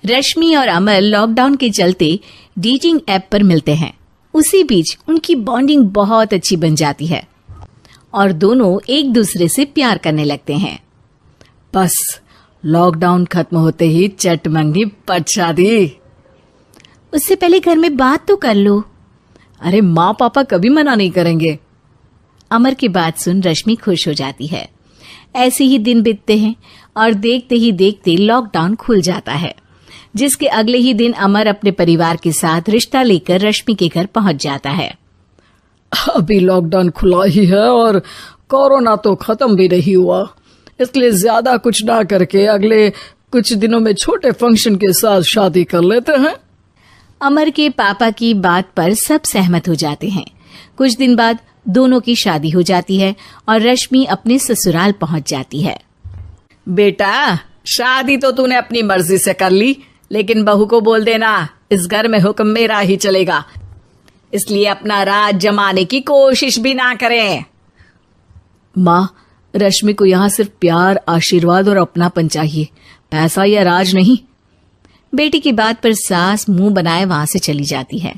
रश्मि और अमर लॉकडाउन के चलते डेटिंग ऐप पर मिलते हैं। उसी बीच उनकी बॉन्डिंग बहुत अच्छी बन जाती है और दोनों एक दूसरे से प्यार करने लगते हैं। बस लॉकडाउन खत्म होते ही चट मंगनी पट शादी। उससे पहले घर में बात तो कर लो। अरे माँ पापा कभी मना नहीं करेंगे। अमर की बात सुन रश्मि खुश हो जाती है। ऐसे ही दिन बीतते हैं और देखते ही देखते लॉकडाउन खुल जाता है, जिसके अगले ही दिन अमर अपने परिवार के साथ रिश्ता लेकर रश्मि के घर पहुंच जाता है। अभी लॉकडाउन खुला ही है और कोरोना तो खत्म भी नहीं हुआ, इसलिए ज्यादा कुछ ना करके अगले कुछ दिनों में छोटे फंक्शन के साथ शादी कर लेते हैं। अमर के पापा की बात पर सब सहमत हो जाते हैं। कुछ दिन बाद दोनों की शादी हो जाती है और रश्मि अपने ससुराल पहुंच जाती है। बेटा, शादी तो तूने अपनी मर्जी से कर ली, लेकिन बहू को बोल देना इस घर में हुक्म मेरा ही चलेगा, इसलिए अपना राज जमाने की कोशिश भी ना करें। माँ, रश्मि को यहाँ सिर्फ प्यार, आशीर्वाद और अपनापन चाहिए, पैसा या राज नहीं। बेटी की बात पर सास मुंह बनाए वहां से चली जाती है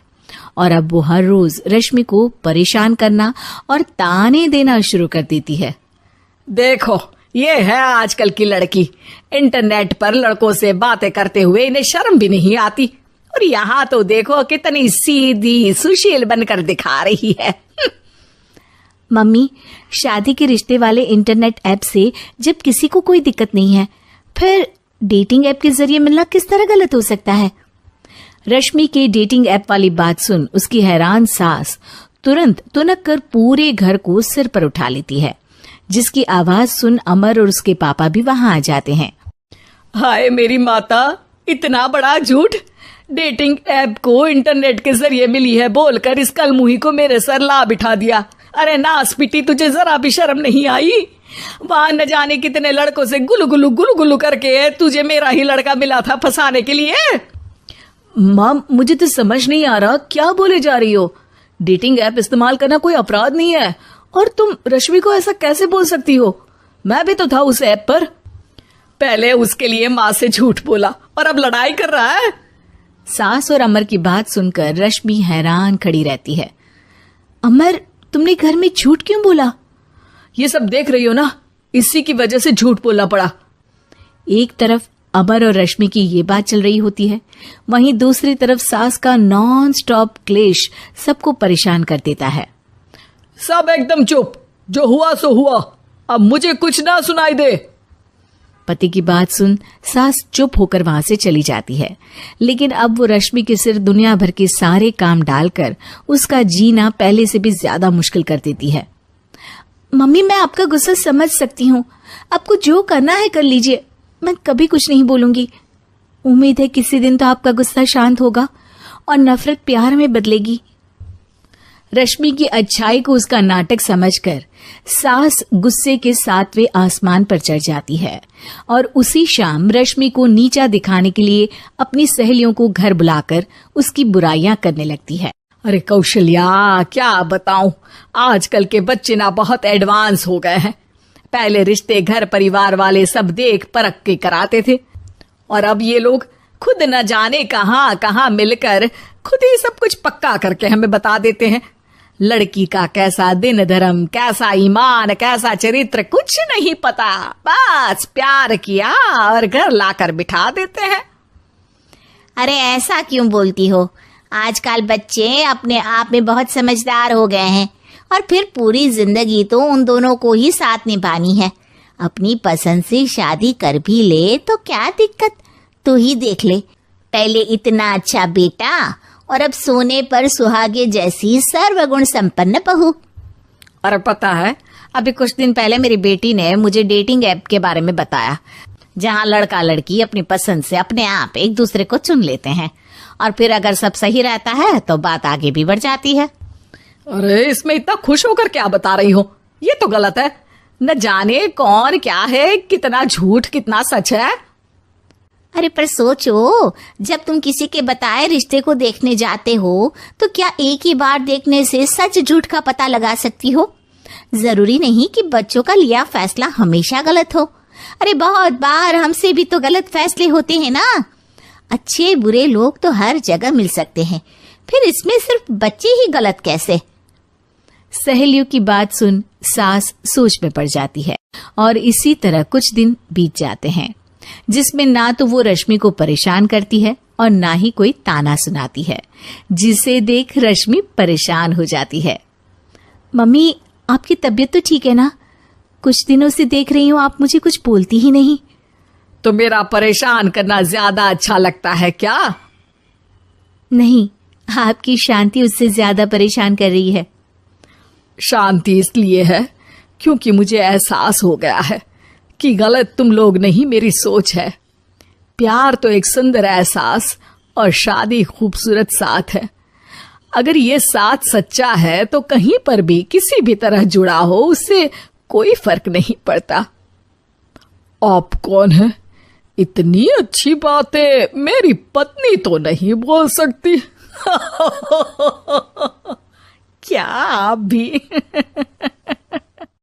और अब वो हर रोज रश्मि को परेशान करना और ताने देना शुरू कर देती है। देखो, ये है आजकल की लड़की, इंटरनेट पर लड़कों से बातें करते हुए इन्हें शर्म भी नहीं आती, और यहाँ तो देखो कितनी सीधी सुशील बनकर दिखा रही है। मम्मी, शादी के रिश्ते वाले इंटरनेट ऐप से जब किसी को कोई दिक्कत नहीं है, फिर डेटिंग ऐप के जरिए मिलना किस तरह गलत हो सकता है? रश्मि के डेटिंग ऐप वाली बात सुन उसकी हैरान सास तुरंत तुनक कर पूरे घर को सिर पर उठा लेती है, जिसकी आवाज सुन अमर और उसके पापा भी वहां आ जाते हैं। हाय मेरी माता, इतना बड़ा झूठ! डेटिंग ऐप को इंटरनेट के जरिए मिली है बोलकर इस कलमुही को मेरे सर ला बिठा दिया। अरे नास पिटी, तुझे जरा भी शर्म नहीं आई? वहां न जाने कितने लड़कों से गुलु गुलु करके तुझे मेरा ही लड़का मिला था फंसाने के लिए। माँ, मुझे तो समझ नहीं आ रहा क्या बोले जा रही हो। डेटिंग ऐप इस्तेमाल करना कोई अपराध नहीं है, और तुम रश्मि को ऐसा कैसे बोल सकती हो? मैं भी तो था उस ऐप पर। पहले उसके लिए माँ से झूठ बोला और अब लड़ाई कर रहा है। सास और अमर की बात सुनकर रश्मि हैरान खड़ी रहती है। अमर, तुमने घर में झूठ क्यों बोला? ये सब देख रही हो ना, इसी की वजह से झूठ बोलना पड़ा। एक तरफ अमर और रश्मि की ये बात चल रही होती है, वहीं दूसरी तरफ सास का नॉन स्टॉप क्लेश सबको परेशान कर देता है। सब एकदम चुप, जो हुआ सो हुआ, अब मुझे कुछ ना सुनाई दे। पति की बात सुन सास चुप होकर वहां से चली जाती है, लेकिन अब वो रश्मि के सिर दुनिया भर के सारे काम डालकर उसका जीना पहले से भी ज्यादा मुश्किल कर देती है। मम्मी, मैं आपका गुस्सा समझ सकती हूँ, आपको जो करना है कर लीजिए, मैं कभी कुछ नहीं बोलूंगी। उम्मीद है किसी दिन तो आपका गुस्सा शांत होगा और नफरत प्यार में बदलेगी। रश्मि की अच्छाई को उसका नाटक समझकर सास गुस्से के 7वें आसमान पर चढ़ जाती है और उसी शाम रश्मि को नीचा दिखाने के लिए अपनी सहेलियों को घर बुलाकर उसकी बुराइयां करने लगती है। अरे कौशल्या, क्या बताऊं, आजकल के बच्चे ना बहुत एडवांस हो गए हैं। पहले रिश्ते घर परिवार वाले सब देख परख के कराते थे, और अब ये लोग खुद न जाने कहां कहां मिलकर खुद ही सब कुछ पक्का करके हमें बता देते हैं। लड़की का कैसा दिन धर्म, कैसा ईमान, कैसा चरित्र कुछ नहीं पता, बस प्यार किया और घर लाकर बिठा देते हैं। अरे ऐसा क्यों बोलती हो? आजकल बच्चे अपने आप में बहुत समझदार हो गए हैं, और फिर पूरी जिंदगी तो उन दोनों को ही साथ निभानी है। अपनी पसंद से शादी कर भी ले तो क्या दिक्कत, तू ही देख ले, पहले इतना अच्छा बेटा और अब सोने पर सुहागे जैसी सर्वगुण संपन्न बहू। और पता है, अभी कुछ दिन पहले मेरी बेटी ने मुझे डेटिंग ऐप के बारे में बताया, जहाँ लड़का लड़की अपनी पसंद से अपने आप एक दूसरे को चुन लेते हैं, और फिर अगर सब सही रहता है तो बात आगे भी बढ़ जाती है। अरे इसमें इतना खुश होकर क्या बता रही हो? ये तो गलत है। न जाने कौन क्या है, कितना झूठ कितना सच है। अरे पर सोचो, जब तुम किसी के बताए रिश्ते को देखने जाते हो तो क्या एक ही बार देखने से सच झूठ का पता लगा सकती हो? जरूरी नहीं कि बच्चों का लिया फैसला हमेशा गलत हो। अरे बहुत बार हमसे भी तो गलत फैसले होते हैं ना। अच्छे बुरे लोग तो हर जगह मिल सकते हैं, फिर इसमें सिर्फ बच्चे ही गलत कैसे? सहेलियों की बात सुन सास सोच में पड़ जाती है और इसी तरह कुछ दिन बीत जाते हैं जिसमें ना तो वो रश्मि को परेशान करती है और ना ही कोई ताना सुनाती है, जिसे देख रश्मि परेशान हो जाती है। मम्मी, आपकी तबीयत तो ठीक है ना? कुछ दिनों से देख रही हूँ आप मुझे कुछ बोलती ही नहीं। तो मेरा परेशान करना ज्यादा अच्छा लगता है क्या? नहीं, आपकी शांति उससे ज्यादा परेशान कर रही है। शांति इसलिए है क्योंकि मुझे एहसास हो गया है कि गलत तुम लोग नहीं, मेरी सोच है। प्यार तो एक सुंदर एहसास और शादी खूबसूरत साथ है। अगर ये साथ सच्चा है तो कहीं पर भी किसी भी तरह जुड़ा हो, उससे कोई फर्क नहीं पड़ता। आप कौन है? इतनी अच्छी बातें मेरी पत्नी तो नहीं बोल सकती। क्या आप भी?